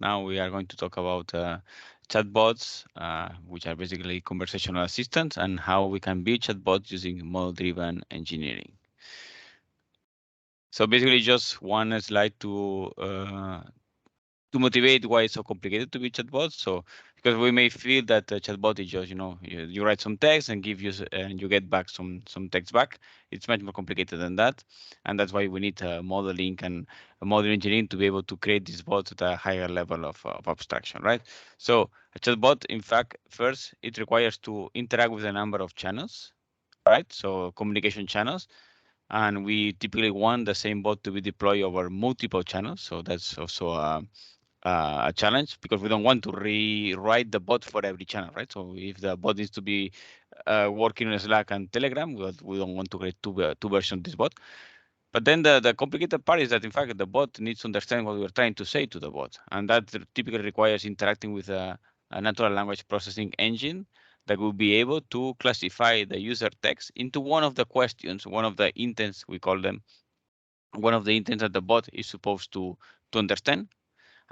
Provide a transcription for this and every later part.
Now we are going to talk about chatbots, which are basically conversational assistants, and how we can build chatbots using model-driven engineering. So basically, just one slide to motivate why it's so complicated to be chatbot. So because we may feel that a chatbot is just you write some text and and you get back some text back. It's much more complicated than that, and that's why we need modeling and model engineering to be able to create these bots at a higher level of abstraction, right? So a chatbot, in fact, first it requires to interact with a number of channels, right? So communication channels, and we typically want the same bot to be deployed over multiple channels. So that's also a challenge because we don't want to rewrite the bot for every channel, right? So if the bot needs to be working in Slack and Telegram, we don't want to create two versions of this bot. But then the complicated part is that, in fact, the bot needs to understand what we're trying to say to the bot. And that typically requires interacting with a natural language processing engine that will be able to classify the user text into one of the questions, one of the intents, we call them, one of the intents that the bot is supposed to understand.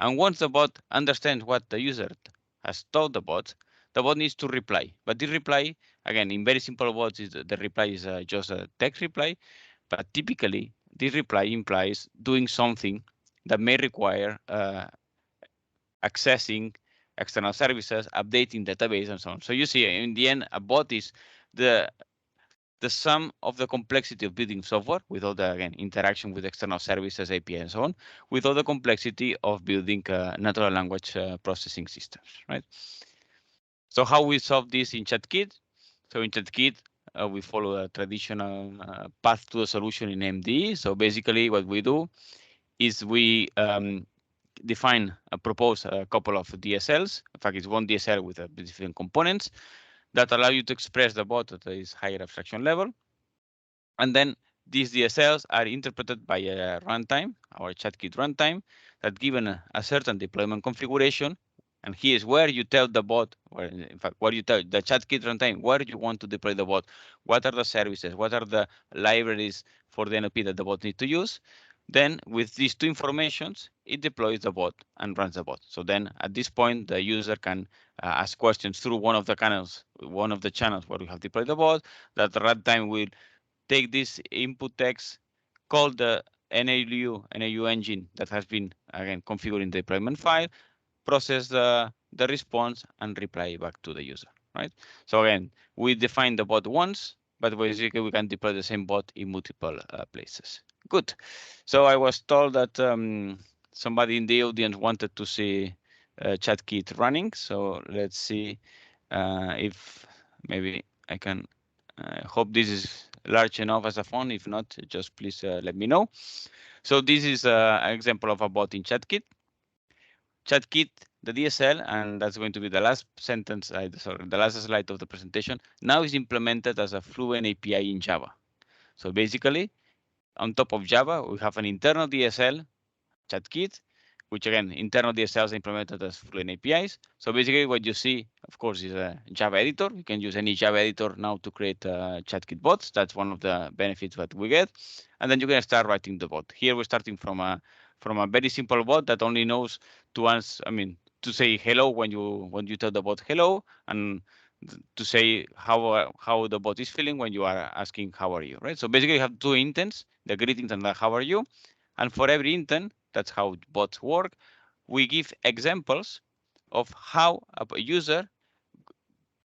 And once the bot understands what the user has told the bot needs to reply. But the reply, again, in very simple words, is the reply is just a text reply. But typically, this reply implies doing something that may require accessing external services, updating database, and so on. So you see, in the end, a bot is the the sum of the complexity of building software with all the, again, interaction with external services, API, and so on, with all the complexity of building natural language processing systems, right? So how we solve this in Chatkit? So in Chatkit, we follow a traditional path to the solution in MDE. So basically what we do is we propose a couple of DSLs. In fact, it's one DSL with different components that allow you to express the bot at this higher abstraction level. And then these DSLs are interpreted by a runtime, our Chatkit runtime, that given a certain deployment configuration, and here's where you tell the bot, or in fact, where you tell the Chatkit runtime, where you want to deploy the bot, what are the services, what are the libraries for the NLP that the bot needs to use. Then with these two informations, it deploys the bot and runs the bot. So then at this point, the user can ask questions through one of the channels where we have deployed the bot. That runtime will take this input text, call the NAU engine that has been, again, configured in the deployment file, process the response, and reply back to the user, right? So again, we define the bot once, but basically we can deploy the same bot in multiple places. Good. So I was told that somebody in the audience wanted to see Chatkit running. So let's see if maybe I can. I hope this is large enough as a font. If not, just please let me know. So this is an example of a bot in Chatkit. Chatkit, the DSL, and that's going to be the last sentence, sorry, the last slide of the presentation, now is implemented as a Fluent API in Java. So basically, on top of Java, we have an internal DSL, Chatkit, which again, internal DSLs are implemented as Fluent APIs. So basically what you see, of course, is a Java editor. You can use any Java editor now to create Chatkit bots. That's one of the benefits that we get. And then you can start writing the bot. Here we're starting from a very simple bot that only knows to answer, to say hello when you tell the bot hello, and to say how the bot is feeling when you are asking how are you, right? So basically you have two intents, the greetings and the how are you. And for every intent, that's how bots work, we give examples of how a user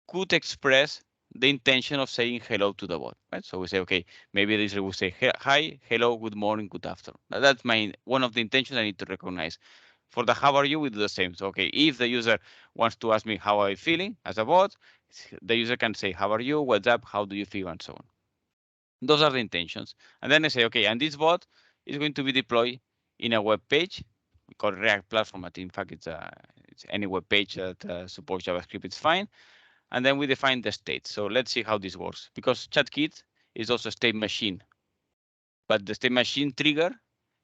could express the intention of saying hello to the bot, right? So we say, okay, maybe the user will say hi, hello, good morning, good afternoon. That's one of the intentions I need to recognize. For the how are you, we do the same. So, okay, if the user wants to ask me how I'm feeling as a bot, the user can say, how are you, what's up, how do you feel, and so on. Those are the intentions. And then I say, okay, and this bot is going to be deployed in a web page. We call it React Platform, but in fact, it's any web page that supports JavaScript, it's fine. And then we define the state. So let's see how this works. Because Chatkit is also a state machine, but the state machine trigger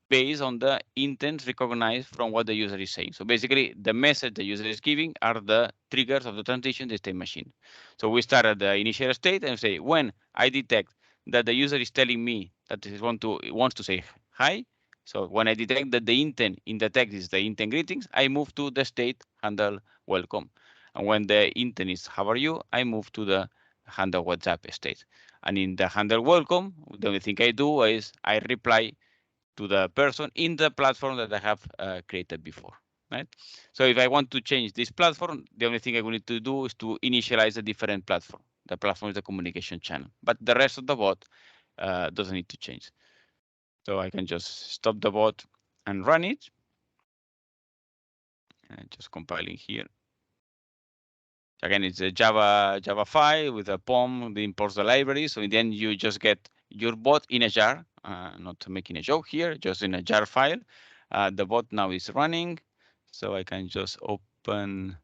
based on the intent recognized from what the user is saying. So basically, the message the user is giving are the triggers of the transition, the state machine. So we start at the initial state and say, when I detect that the user is telling me that he wants to say hi, So when I detect that the intent in the text is the intent greetings, I move to the state handle welcome. And when the intent is how are you, I move to the handle WhatsApp state. And in the handle welcome, the only thing I do is I reply to the person in the platform that I have created before, right? So if I want to change this platform, the only thing I will need to do is to initialize a different platform. The platform is the communication channel, but the rest of the bot doesn't need to change. So I can just stop the bot and run it. And just compiling here. Again, it's a Java file with a POM that imports the library. So in the end, you just get your bot in a jar. Not making a joke here, just in a jar file. The bot now is running. So I can just open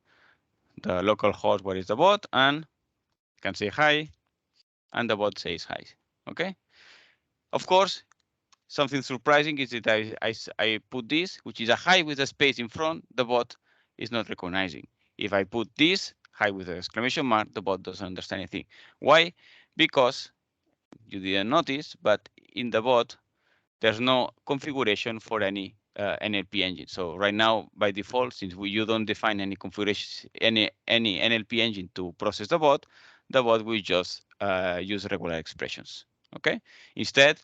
the local host where is the bot and can say hi. And the bot says hi. Okay. Of course, something surprising is that I put this, which is a hi with a space in front, the bot is not recognizing. If I put this, hi with an exclamation mark, the bot doesn't understand anything. Why? Because you didn't notice, but in the bot, there's no configuration for any NLP engine. So right now, by default, since you don't define any configuration, any NLP engine to process the bot will just use regular expressions. Okay. Instead,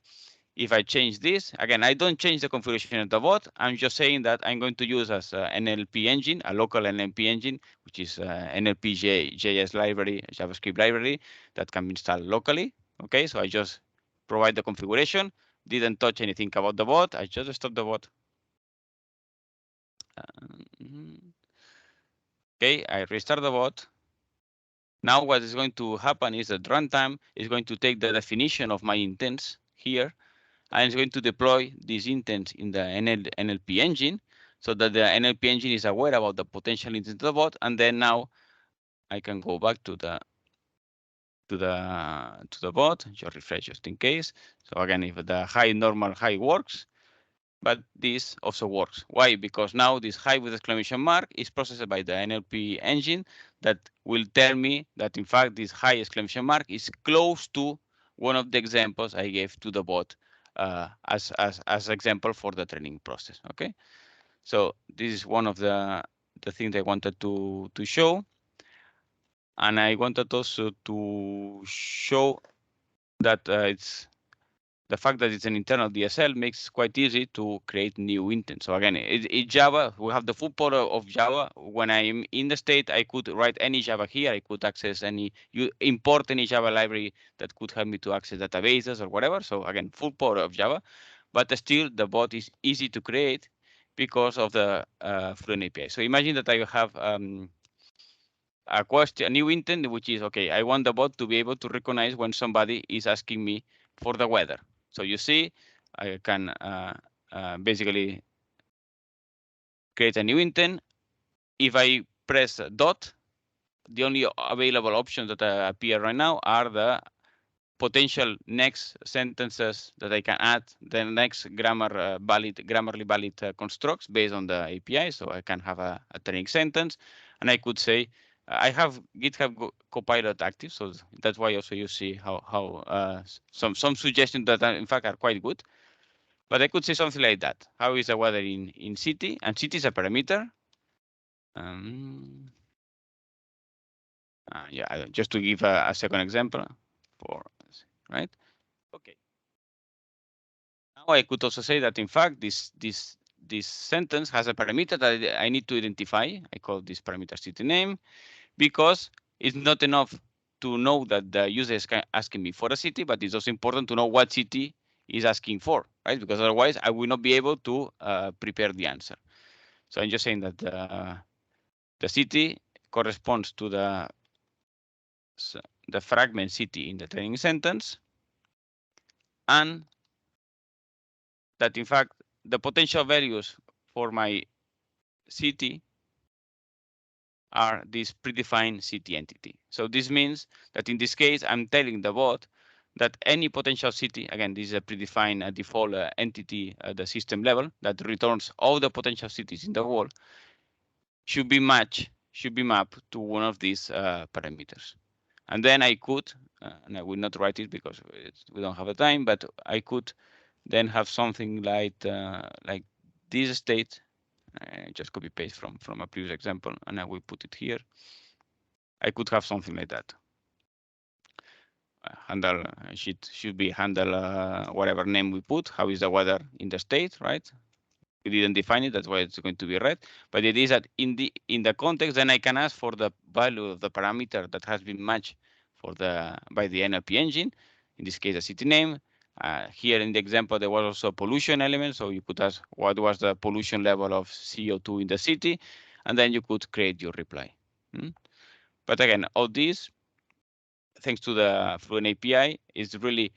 if I change this, again, I don't change the configuration of the bot. I'm just saying that I'm going to use as an NLP engine, a local NLP engine, which is NLP.js library, JavaScript library that can be installed locally. Okay, so I just provide the configuration, didn't touch anything about the bot. I just stopped the bot. Okay, I restart the bot. Now what is going to happen is that runtime is going to take the definition of my intents here, and it's going to deploy these intents in the NLP engine so that the NLP engine is aware about the potential intent of the bot. And then now I can go back to the bot, just refresh just in case. So again, if the normal high works, but this also works. Why? Because now this hi with exclamation mark is processed by the NLP engine that will tell me that in fact this hi exclamation mark is close to one of the examples I gave to the bot as example for the training process. Okay, so this is one of the things I wanted to show, and I wanted also to show that it's the fact that it's an internal DSL makes it quite easy to create new intents. So again, in Java, we have the full power of Java. When I'm in the state, I could write any Java here. I could access import any Java library that could help me to access databases or whatever. So again, full power of Java, but still the bot is easy to create because of the Fluent API. So imagine that I have a new intent, which is, okay, I want the bot to be able to recognize when somebody is asking me for the weather. So you see, I can basically create a new intent. If I press dot, the only available options that appear right now are the potential next sentences that I can add, the next grammarly valid constructs based on the API. So I can have a training sentence, and I could say, I have GitHub Copilot active, so that's why also you see how some suggestions that in fact are quite good. But I could say something like that. How is the weather in city? And city is a parameter. Yeah, just to give a second example right? Okay. Now I could also say that in fact this sentence has a parameter that I need to identify. I call this parameter city name because it's not enough to know that the user is asking me for a city, but it's also important to know what city is asking for, right? Because otherwise I will not be able to prepare the answer. So I'm just saying that the city corresponds to the fragment city in the training sentence, and that in fact the potential values for my city are this predefined city entity. So this means that in this case, I'm telling the bot that any potential city, again, this is a predefined default entity at the system level that returns all the potential cities in the world, should be mapped to one of these parameters. And then I could, and I will not write it because we don't have the time, but I could then have something like this state. Just copy paste from a previous example, and I will put it here. I could have something like that. Handle should be handle whatever name we put. How is the weather in the state, right? We didn't define it, that's why it's going to be red. But it is that in the context, then I can ask for the value of the parameter that has been matched by the NLP engine. In this case, a city name. Here in the example, there was also a pollution element, so you could ask what was the pollution level of CO2 in the city, and then you could create your reply. But again, all this, thanks to the Fluent API, is really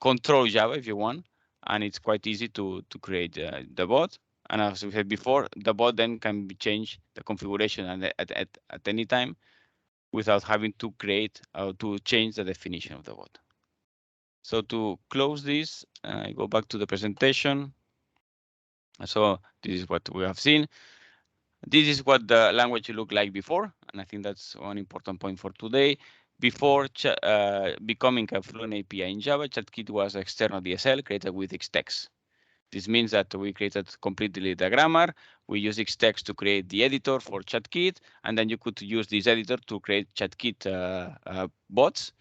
control Java if you want, and it's quite easy to create the bot. And as we said before, the bot then can be changed the configuration at any time without having to create or to change the definition of the bot. So to close this, I go back to the presentation. So this is what we have seen. This is what the language looked like before, and I think that's one important point for today. Before becoming a Fluent API in Java, Xatkit was external DSL created with Xtext. This means that we created completely the grammar. We use Xtext to create the editor for Xatkit, and then you could use this editor to create Xatkit bots.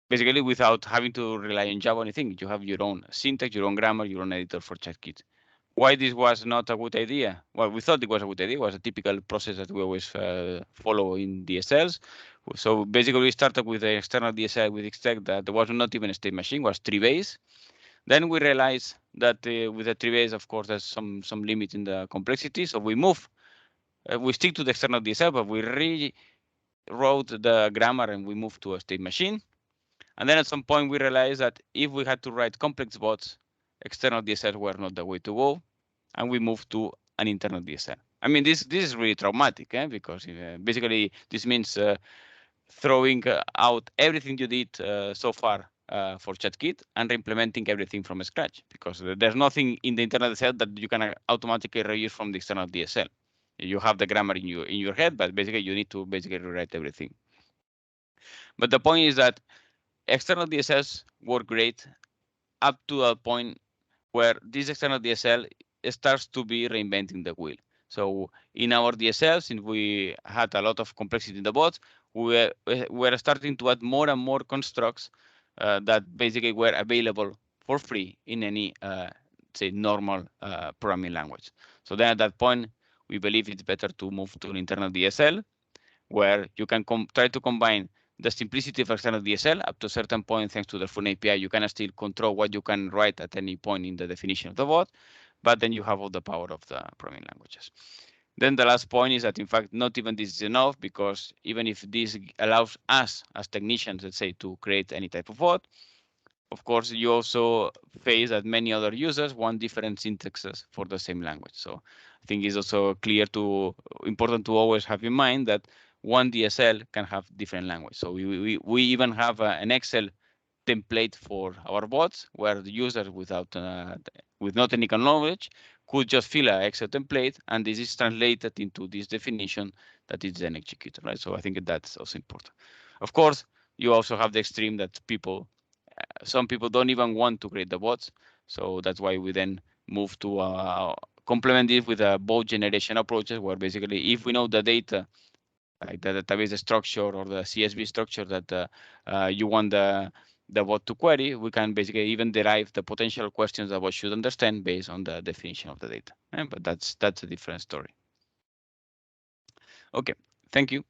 Basically, without having to rely on Java or anything, you have your own syntax, your own grammar, your own editor for Xatkit. Why this was not a good idea? Well, we thought it was a good idea. It was a typical process that we always follow in DSLs. So basically, we started with the external DSL with Xtec that there was not even a state machine, was tree base. Then we realized that with the tree base, of course, there's some limit in the complexity. So we move, we stick to the external DSL, but we rewrote the grammar and we moved to a state machine. And then at some point, we realized that if we had to write complex bots, external DSL were not the way to go, and we moved to an internal DSL. I mean, this is really traumatic, because basically this means throwing out everything you did so far for Xatkit and implementing everything from scratch, because there's nothing in the internal DSL that you can automatically reuse from the external DSL. You have the grammar in your head, but basically you need to rewrite everything. But the point is that external DSLs work great up to a point where this external DSL starts to be reinventing the wheel. So in our DSL, since we had a lot of complexity in the bots, we're starting to add more and more constructs that basically were available for free in any, say, normal programming language. So then at that point, we believe it's better to move to an internal DSL where you can try to combine the simplicity of external DSL up to a certain point. Thanks to the Fluent API, you can still control what you can write at any point in the definition of the bot, but then you have all the power of the programming languages. Then the last point is that, in fact, not even this is enough, because even if this allows us as technicians, let's say, to create any type of bot, of course, you also face that many other users want different syntaxes for the same language. So I think it's also important to always have in mind that one DSL can have different language. So we even have an Excel template for our bots where the users with no technical knowledge could just fill an Excel template, and this is translated into this definition that is then executed, right? So I think that's also important. Of course, you also have the extreme that some people don't even want to create the bots. So that's why we then move to complement it with a bot generation approaches, where basically if we know the data, like the database structure or the CSV structure that you want the bot to query, we can basically even derive the potential questions the bot should understand based on the definition of the data. But that's a different story. Okay, thank you.